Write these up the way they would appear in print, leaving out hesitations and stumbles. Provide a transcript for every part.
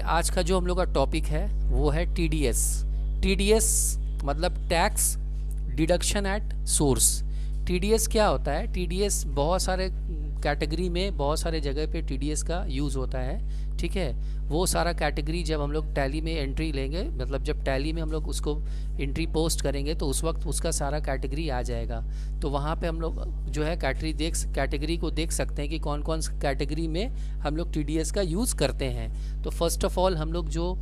आज का जो हम लोग का टॉपिक है वो है टीडीएस। टीडीएस मतलब tax deduction at source. TDS क्या होता है? टीडीएस बहुत सारे कैटेगरी में बहुत सारे जगह पे टीडीएस का यूज़ होता है, ठीक है। वो सारा कैटेगरी जब हम लोग टैली में एंट्री लेंगे, मतलब जब टैली में हम लोग उसको एंट्री पोस्ट करेंगे तो उस वक्त उसका सारा कैटेगरी आ जाएगा। तो वहाँ पे हम लोग जो है कैटेगरी को देख सकते हैं कि कौन कौन सी कैटेगरी में हम लोग टीडीएस का यूज़ करते हैं। तो फर्स्ट ऑफ ऑल हम लोग जो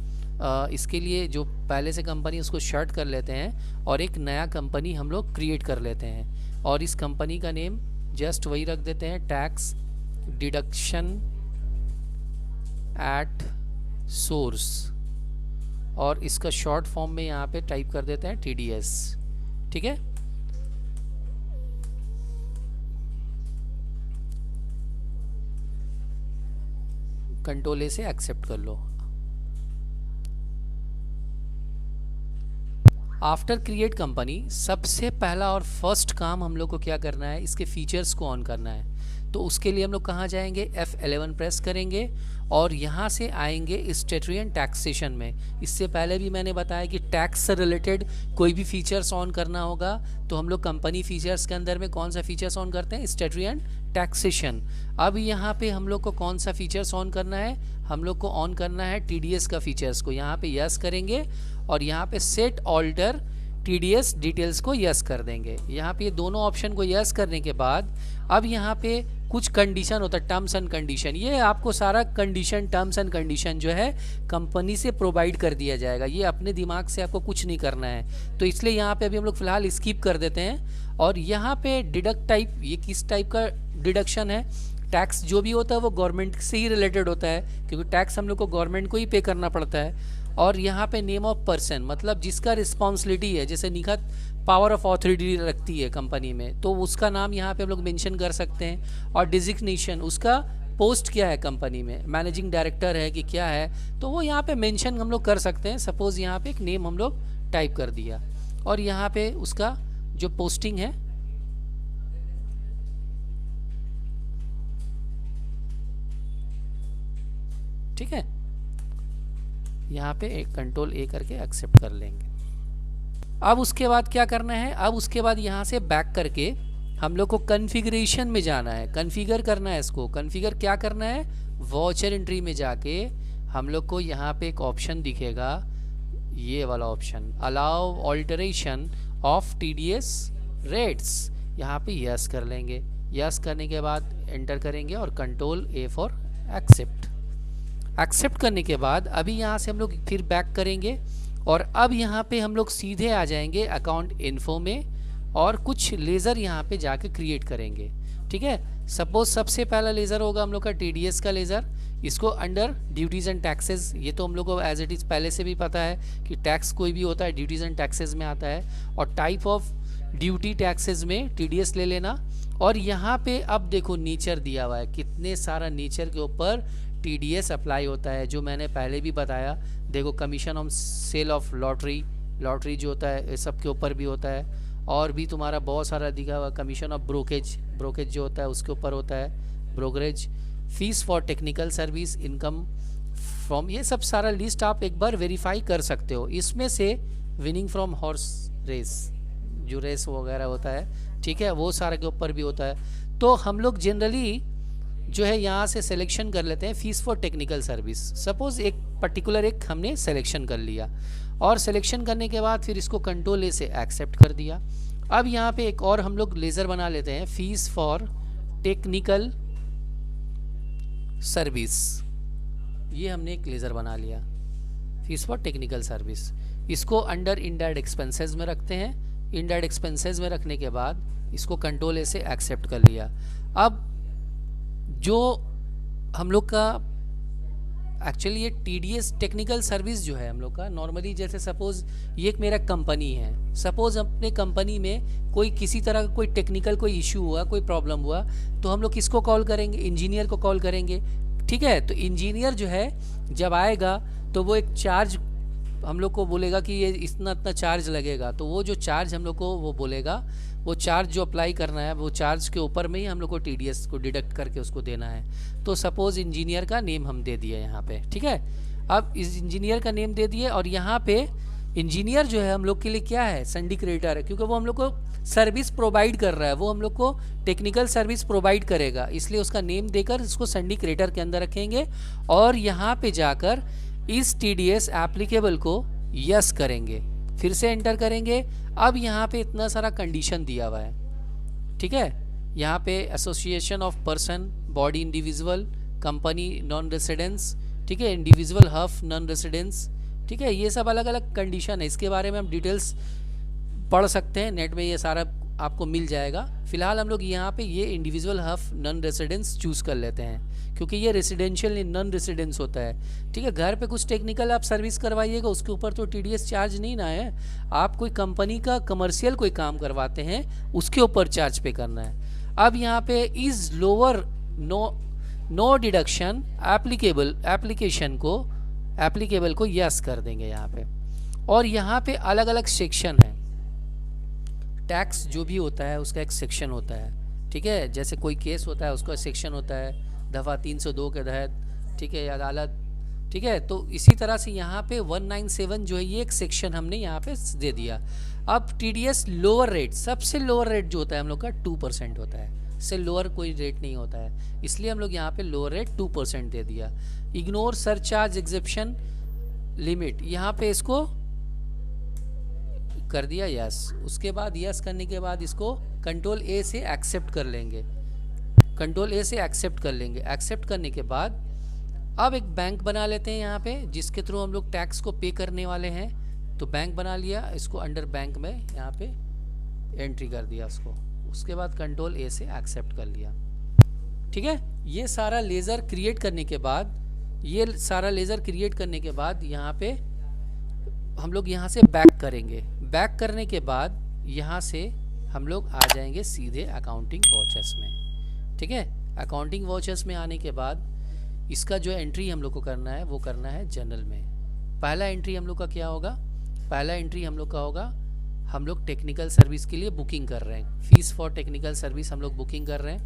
इसके लिए जो पहले से कंपनी उसको शर्ट कर लेते हैं और एक नया कंपनी हम लोग क्रिएट कर लेते हैं और इस कंपनी का नेम जस्ट वही रख देते हैं, टैक्स डिडक्शन एट सोर्स, और इसका शॉर्ट फॉर्म में यहाँ पे टाइप कर देते हैं टीडीएस, ठीक है। कंट्रोल ए से एक्सेप्ट कर लो। आफ्टर क्रिएट कंपनी सबसे पहला और फर्स्ट काम हम लोग को क्या करना है, इसके फीचर्स को ऑन करना है। तो उसके लिए हम लोग कहाँ जाएंगे, F11 प्रेस करेंगे और यहाँ से आएंगे स्टैट्यूटरी एंड टैक्सेशन में। इससे पहले भी मैंने बताया कि टैक्स से रिलेटेड कोई भी फीचर्स ऑन करना होगा तो हम लोग कंपनी फीचर्स के अंदर में कौन सा फीचर्स ऑन करते हैं, स्टैट्यूटरी एंड टैक्सेशन। अब यहाँ पे हम लोग को कौन सा फीचर्स ऑन करना है, हम लोग को ऑन करना है टीडीएस का फीचर्स को। यहाँ पे यस करेंगे और यहाँ पे सेट ऑल्टर टीडीएस डिटेल्स को यस कर देंगे। यहाँ पे ये दोनों ऑप्शन को यस करने के बाद अब यहाँ पे कुछ कंडीशन होता है, टर्म्स एंड कंडीशन। ये आपको सारा कंडीशन, टर्म्स एंड कंडीशन जो है कंपनी से प्रोवाइड कर दिया जाएगा, ये अपने दिमाग से आपको कुछ नहीं करना है। तो इसलिए यहाँ पे अभी हम लोग फिलहाल स्किप कर देते हैं। और यहाँ पे डिडक्ट टाइप, ये किस टाइप का डिडक्शन है, टैक्स जो भी होता है वो गवर्नमेंट से ही रिलेटेड होता है, क्योंकि टैक्स हम लोग को गवर्नमेंट को ही पे करना पड़ता है। और यहाँ पे नेम ऑफ पर्सन मतलब जिसका रिस्पॉन्सिबिलिटी है, जैसे निखत पावर ऑफ अथॉरिटी रखती है कंपनी में तो उसका नाम यहाँ पे हम लोग मेंशन कर सकते हैं। और डिजिग्नेशन, उसका पोस्ट क्या है कंपनी में, मैनेजिंग डायरेक्टर है कि क्या है, तो वो यहाँ पे मेंशन हम लोग कर सकते हैं। सपोज़ यहाँ पे एक नेम हम लोग टाइप कर दिया और यहाँ पे उसका जो पोस्टिंग है ठीक है, यहाँ पे एक कंट्रोल ए करके एक्सेप्ट कर लेंगे। अब उसके बाद क्या करना है, अब उसके बाद यहाँ से बैक करके हम लोग को कॉन्फ़िगरेशन में जाना है, कॉन्फ़िगर करना है इसको। कॉन्फ़िगर क्या करना है, वाउचर एंट्री में जाके हम लोग को यहाँ पे एक ऑप्शन दिखेगा, ये वाला option, allow alteration of TDS rates. यहाँ पे यस कर लेंगे। यस करने के बाद एंटर करेंगे और control A for accept. Accept करने के बाद अभी यहाँ से हम लोग फिर बैक करेंगे और अब यहाँ पे हम लोग सीधे आ जाएंगे अकाउंट इन्फो में और कुछ लेज़र यहाँ पे जाके क्रिएट करेंगे, ठीक है। सपोज सबसे पहला लेज़र होगा हम लोग का टीडीएस का लेज़र। इसको अंडर ड्यूटीज़ एंड टैक्सेस, ये तो हम लोग को एज इट इज़ पहले से भी पता है कि टैक्स कोई भी होता है ड्यूटीज़ एंड टैक्सेस में आता है। और टाइप ऑफ ड्यूटी टैक्सेस में टीडीएस ले लेना। और यहाँ पे अब देखो नेचर दिया हुआ है, कितने सारा नेचर के ऊपर टीडीएस अप्लाई होता है, जो मैंने पहले भी बताया। देखो commission on sale of lottery जो होता है सब के ऊपर भी होता है। और भी तुम्हारा बहुत सारा दिखा हुआ, कमीशन ऑफ ब्रोकेज जो होता है उसके ऊपर होता है, brokerage fees for technical service, income from, ये सब सारा लिस्ट आप एक बार वेरीफाई कर सकते हो। इसमें से विनिंग फ्रॉम हॉर्स रेस, जो रेस वगैरह होता है, ठीक है, वो सारे के ऊपर भी होता है। तो हम लोग जनरली जो है यहाँ से सिलेक्शन कर लेते हैं fees for technical service. Suppose एक पर्टिकुलर एक हमने सिलेक्शन कर लिया और सिलेक्शन करने के बाद फिर इसको कंट्रोल ए से एक्सेप्ट कर दिया। अब यहाँ पे एक और हम लोग लेज़र बना लेते हैं, फीस फॉर टेक्निकल सर्विस। ये हमने एक लेज़र बना लिया, फीस फॉर टेक्निकल सर्विस। इसको अंडर इनडायरेक्ट एक्सपेंसेस में रखते हैं। इनडायरेक्ट एक्सपेंसेस में रखने के बाद इसको कंट्रोल ए से एक्सेप्ट कर लिया। अब जो हम लोग का एक्चुअली ये टीडीएस टेक्निकल सर्विस जो है हम लोग का नॉर्मली, जैसे सपोज़ ये एक मेरा कंपनी है, सपोज़ अपने कंपनी में कोई किसी तरह का कोई टेक्निकल कोई इशू हुआ, कोई प्रॉब्लम हुआ, तो हम लोग किसको कॉल करेंगे, इंजीनियर को कॉल करेंगे, ठीक है। तो इंजीनियर जो है जब आएगा तो वो एक चार्ज हम लोग को बोलेगा कि ये इतना इतना चार्ज लगेगा। तो वो जो चार्ज हम लोग को वो बोलेगा, वो चार्ज जो अप्लाई करना है वो चार्ज के ऊपर में ही हम लोग को टीडीएस को डिडक्ट करके उसको देना है। तो सपोज़ इंजीनियर का नेम हम दे दिए यहाँ पे, ठीक है। अब इस इंजीनियर का नेम दे दिए, और यहाँ पे इंजीनियर जो है हम लोग के लिए क्या है, सिंडिकेटर है, क्योंकि वो हम लोग को सर्विस प्रोवाइड कर रहा है, वो हम लोग को टेक्निकल सर्विस प्रोवाइड करेगा, इसलिए उसका नेम देकर इसको सिंडिकेटर के अंदर रखेंगे। और यहाँ पे जाकर इस TDS एप्लीकेबल को यस करेंगे, फिर से एंटर करेंगे। अब यहाँ पे इतना सारा कंडीशन दिया हुआ है, ठीक है। यहाँ पे association of person, body individual, company non residence, ठीक है, इंडिविजुअल हफ नॉन रेसिडेंस, ठीक है, ये सब अलग अलग कंडीशन है। इसके बारे में हम डिटेल्स पढ़ सकते हैं, नेट में ये सारा आपको मिल जाएगा। फिलहाल हम लोग यहाँ पे ये इंडिविजुअल हफ नॉन रेसिडेंस चूज़ कर लेते हैं, क्योंकि ये रेसिडेंशियल नॉन रेसिडेंस होता है, ठीक है। घर पे कुछ टेक्निकल आप सर्विस करवाइएगा, उसके ऊपर तो TDS चार्ज नहीं ना है। आप कोई कंपनी का कमर्शियल कोई काम करवाते हैं, उसके ऊपर चार्ज पे करना है। अब यहाँ पे is lower no deduction applicable को यस कर देंगे यहाँ पे। और यहाँ पे अलग अलग सेक्शन है, टैक्स जो भी होता है उसका एक सेक्शन होता है, ठीक है। जैसे कोई केस होता है उसका सेक्शन होता है, दफ़ा 302 के तहत, ठीक है, अदालत, ठीक है। तो इसी तरह से यहाँ पे 197 जो है ये एक सेक्शन हमने यहाँ पे दे दिया। अब TDS लोअर रेट, सबसे लोअर रेट जो होता है हम लोग का 2% होता है, इससे लोअर कोई रेट नहीं होता है, इसलिए हम लोग यहाँ पे लोअर रेट 2% दे दिया। इग्नोर सरचार्ज एग्जेप्शन लिमिट, यहाँ पे इसको कर दिया यस। उसके बाद यस करने के बाद इसको कंट्रोल A से एक्सेप्ट कर लेंगे, एक्सेप्ट करने के बाद अब एक बैंक बना लेते हैं यहाँ पे, जिसके थ्रू हम लोग टैक्स को पे करने वाले हैं। तो बैंक बना लिया, इसको अंडर बैंक में यहाँ पे एंट्री कर दिया उसको। उसके बाद कंट्रोल A से एक्सेप्ट कर लिया, ठीक है। ये सारा लेज़र क्रिएट करने के बाद यहाँ पे हम लोग यहाँ से बैक करेंगे। बैक करने के बाद यहाँ से हम लोग आ जाएंगे सीधे अकाउंटिंग वॉचर्स में, ठीक है। अकाउंटिंग वॉचर्स में आने के बाद इसका जो एंट्री हम लोग को करना है वो करना है जनरल में। पहला एंट्री हम लोग का क्या होगा, हम लोग टेक्निकल सर्विस के लिए बुकिंग कर रहे हैं, फीस फॉर टेक्निकल सर्विस हम लोग बुकिंग कर रहे हैं,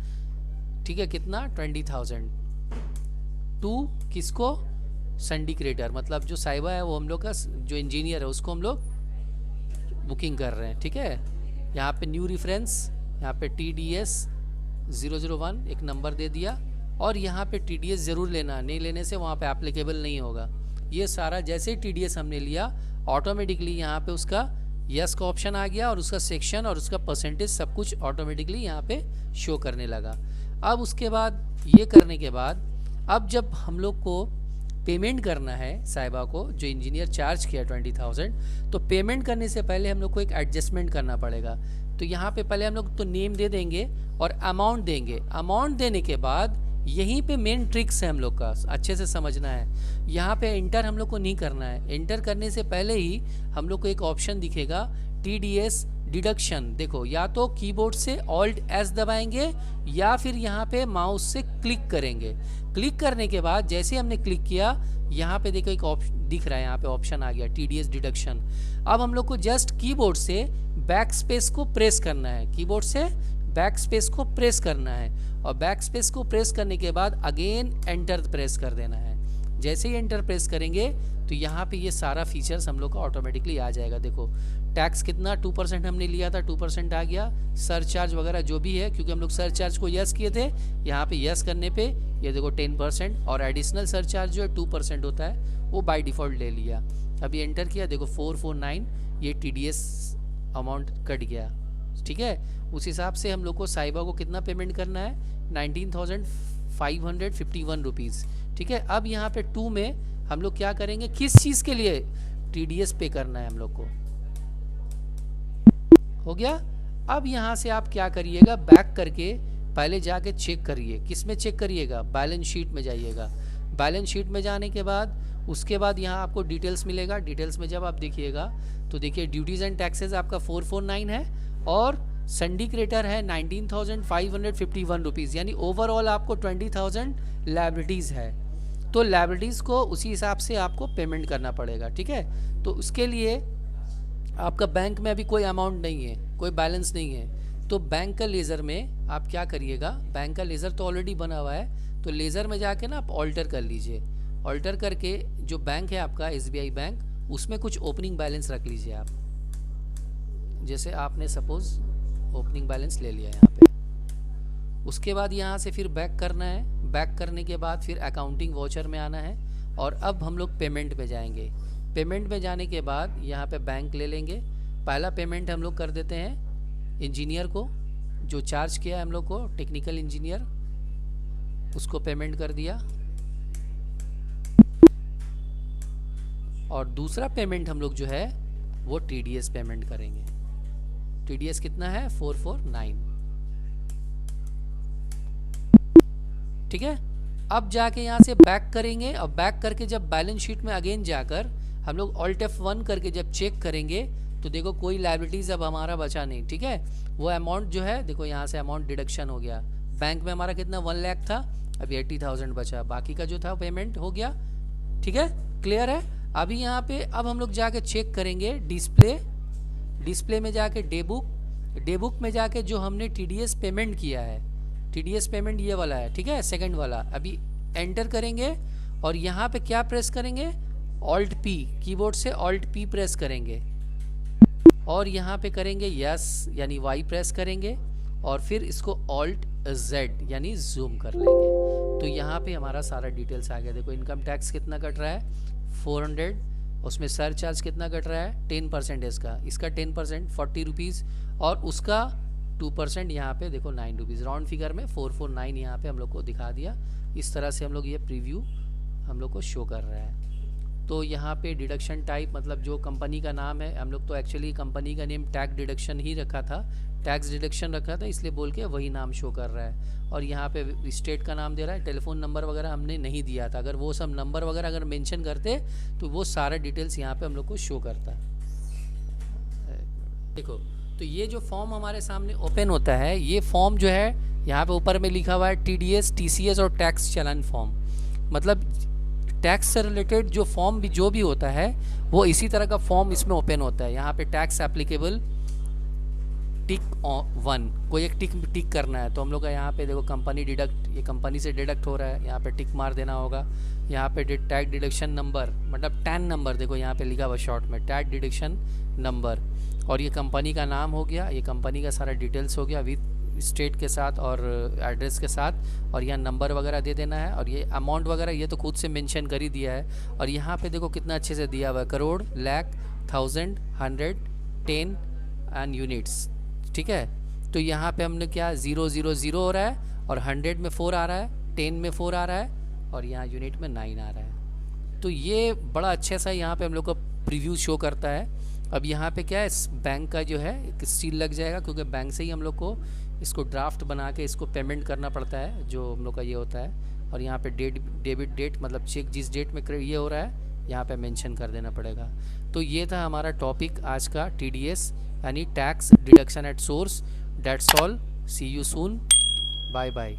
ठीक है। कितना, 20,000 टू किसको, सिंडिकेटर, मतलब जो साइबा है वो हम लोग का जो इंजीनियर है उसको हम लोग बुकिंग कर रहे हैं, ठीक है। यहाँ पे न्यू रेफरेंस, यहाँ पे TDS 001 एक नंबर दे दिया, और यहाँ पे TDS ज़रूर लेना, नहीं लेने से वहाँ पे एप्लीकेबल नहीं होगा। ये सारा जैसे ही TDS हमने लिया ऑटोमेटिकली यहाँ पे उसका यस का ऑप्शन आ गया, और उसका सेक्शन और उसका परसेंटेज सब कुछ ऑटोमेटिकली यहाँ पे शो करने लगा। अब उसके बाद ये करने के बाद अब जब हम लोग को पेमेंट करना है साहिबा को, जो इंजीनियर चार्ज किया 20,000, तो पेमेंट करने से पहले हम लोग को एक एडजस्टमेंट करना पड़ेगा। तो यहाँ पे पहले हम लोग तो नेम दे देंगे और अमाउंट देंगे। अमाउंट देने के बाद यहीं पे मेन ट्रिक्स है हम लोग का, अच्छे से समझना है। यहाँ पे एंटर हम लोग को नहीं करना है, एंटर करने से पहले ही हम लोग को एक ऑप्शन दिखेगा TDS डिडक्शन। देखो, या तो कीबोर्ड से Alt S दबाएंगे या फिर यहाँ पे माउस से क्लिक करेंगे। क्लिक करने के बाद जैसे हमने क्लिक किया, यहाँ पे देखो एक ऑप्शन दिख रहा है, यहाँ पे ऑप्शन आ गया TDS डिडक्शन। अब हम लोग को जस्ट कीबोर्ड से बैक स्पेस को प्रेस करना है, और बैक स्पेस को प्रेस करने के बाद अगेन एंटर प्रेस कर देना है। जैसे ही एंटर प्रेस करेंगे तो यहाँ पे ये सारा फीचर्स हम लोग का ऑटोमेटिकली आ जाएगा। देखो, टैक्स कितना 2% हमने लिया था, 2% आ गया। सरचार्ज वगैरह जो भी है, क्योंकि हम लोग सरचार्ज को यस किए थे, यहाँ पे यस करने पे ये देखो 10%, और एडिशनल सरचार्ज जो है 2% होता है वो बाय डिफ़ॉल्ट ले लिया। अभी एंटर किया, देखो 449 ये TDS अमाउंट कट गया, ठीक है। उस हिसाब से हम लोग को साहिबा को कितना पेमेंट करना है, 19,551 रुपीज़, ठीक है। अब यहाँ पे 2 में हम लोग क्या करेंगे, किस चीज़ के लिए TDS पे करना है हम लोग को, हो गया। अब यहाँ से आप क्या करिएगा, बैक करके पहले जाके चेक करिए। किस में चेक करिएगा, बैलेंस शीट में जाइएगा। बैलेंस शीट में जाने के बाद उसके बाद यहाँ आपको डिटेल्स मिलेगा। डिटेल्स में जब आप देखिएगा तो देखिए ड्यूटीज़ एंड टैक्सेस आपका 449 है, और सिंडिकेटर है 19,551 रुपीज़, यानी ओवरऑल आपको 20,000 लायबिलिटीज़ है। तो लायबिलिटीज़ को उसी हिसाब से आपको पेमेंट करना पड़ेगा, ठीक है। तो उसके लिए आपका बैंक में अभी कोई अमाउंट नहीं है, कोई बैलेंस नहीं है, तो बैंक का लेज़र में आप क्या करिएगा, बैंक का लेज़र तो ऑलरेडी बना हुआ है, तो लेज़र में जाके ना आप ऑल्टर कर लीजिए। ऑल्टर करके जो बैंक है आपका SBI बैंक, उसमें कुछ ओपनिंग बैलेंस रख लीजिए आप। जैसे आपने सपोज ओपनिंग बैलेंस ले लिया यहाँ पे। उसके बाद यहाँ से फिर बैक करना है। बैक करने के बाद फिर अकाउंटिंग वाउचर में आना है और अब हम लोग पेमेंट पे जाएंगे। पेमेंट पे जाने के बाद यहाँ पे बैंक ले लेंगे। पहला पेमेंट हम लोग कर देते हैं इंजीनियर को, जो चार्ज किया है हम लोग को, टेक्निकल इंजीनियर, उसको पेमेंट कर दिया। और दूसरा पेमेंट हम लोग जो है वो TDS पेमेंट करेंगे। TDS कितना है? 449। ठीक है। अब जाके यहाँ से बैक करेंगे और बैक करके जब बैलेंस शीट में अगेन जाकर हम लोग Alt F1 करके जब चेक करेंगे तो देखो कोई लायबिलिटीज अब हमारा बचा नहीं। ठीक है। वो अमाउंट जो है देखो यहाँ से अमाउंट डिडक्शन हो गया। बैंक में हमारा कितना 1 लाख था, अभी 80,000 बचा, बाकी का जो था पेमेंट हो गया। ठीक है, क्लियर है। अभी यहाँ पे अब हम लोग जाके चेक करेंगे डिस्प्ले में जाके डे बुक में जाके जो हमने TDS पेमेंट किया है, TDS पेमेंट ये वाला है। ठीक है, सेकंड वाला। अभी एंटर करेंगे और यहाँ पे क्या प्रेस करेंगे? Alt P, कीबोर्ड से Alt P प्रेस करेंगे और यहाँ पे करेंगे यस यानी Y प्रेस करेंगे और फिर इसको Alt Z यानी जूम कर लेंगे। तो यहाँ पे हमारा सारा डिटेल्स आ गया। देखो इनकम टैक्स कितना कट रहा है 400, उसमें सर चार्ज कितना कट रहा है 10% इसका 10% 40 रुपीज़ और उसका 2% यहाँ पे देखो 9 रुपीज़। राउंड फिगर में 449 यहाँ पे हम लोग को दिखा दिया। इस तरह से हम लोग ये प्रीव्यू हम लोग को शो कर रहा है। तो यहाँ पे डिडक्शन टाइप मतलब जो कंपनी का नाम है, हम लोग तो एक्चुअली कंपनी का नेम टैक्स डिडक्शन ही रखा था, टैक्स डिडक्शन रखा था, इसलिए बोल के वही नाम शो कर रहा है। और यहाँ पे स्टेट का नाम दे रहा है, टेलीफोन नंबर वगैरह हमने नहीं दिया था। अगर वो सब नंबर वगैरह अगर मेंशन करते तो वो सारा डिटेल्स यहाँ पे हम लोग को शो करता। देखो तो ये जो फॉर्म हमारे सामने ओपन होता है, ये फॉर्म जो है यहाँ पे ऊपर में लिखा हुआ है TDS, TCS और टैक्स चालान फॉर्म। मतलब टैक्स से रिलेटेड जो फॉर्म भी जो भी होता है वो इसी तरह का फॉर्म इसमें ओपन होता है। यहाँ पे टैक्स एप्लीकेबल टिक 1, कोई एक टिक करना है। तो हम लोग का यहाँ पे देखो कंपनी डिडक्ट, ये कंपनी से डिडक्ट हो रहा है, यहाँ पे टिक मार देना होगा। यहाँ पे टैक्स डिडक्शन नंबर मतलब टैन नंबर देखो यहाँ पे लिखा हुआ शॉर्ट में टैक्स डिडक्शन नंबर। और ये कंपनी का नाम हो गया, ये कंपनी का सारा डिटेल्स हो गया विथ स्टेट के साथ और एड्रेस के साथ। और यहाँ नंबर वगैरह दे देना है और ये अमाउंट वगैरह ये तो खुद से मेंशन कर ही दिया है। और यहाँ पे देखो कितना अच्छे से दिया हुआ है, करोड़, लाख, 1000, 100, 10 एंड यूनिट्स। ठीक है। तो यहाँ पे हमने क्या 000 हो रहा है और 100 में 4 आ रहा है, 10 में 4 आ रहा है और यहाँ यूनिट में 9 आ रहा है। तो ये बड़ा अच्छा सा यहाँ पे हम लोग को प्रीव्यू शो करता है। अब यहाँ पे क्या है, इस बैंक का जो है एक सील लग जाएगा क्योंकि बैंक से ही हम लोग को इसको ड्राफ्ट बना के इसको पेमेंट करना पड़ता है, जो हम लोग का ये होता है। और यहाँ पे डेबिट डेट मतलब चेक जिस डेट में ये हो रहा है यहाँ पे मेंशन कर देना पड़ेगा। तो ये था हमारा टॉपिक आज का, TDS यानी tax deduction at source. That's all, see you soon, bye bye.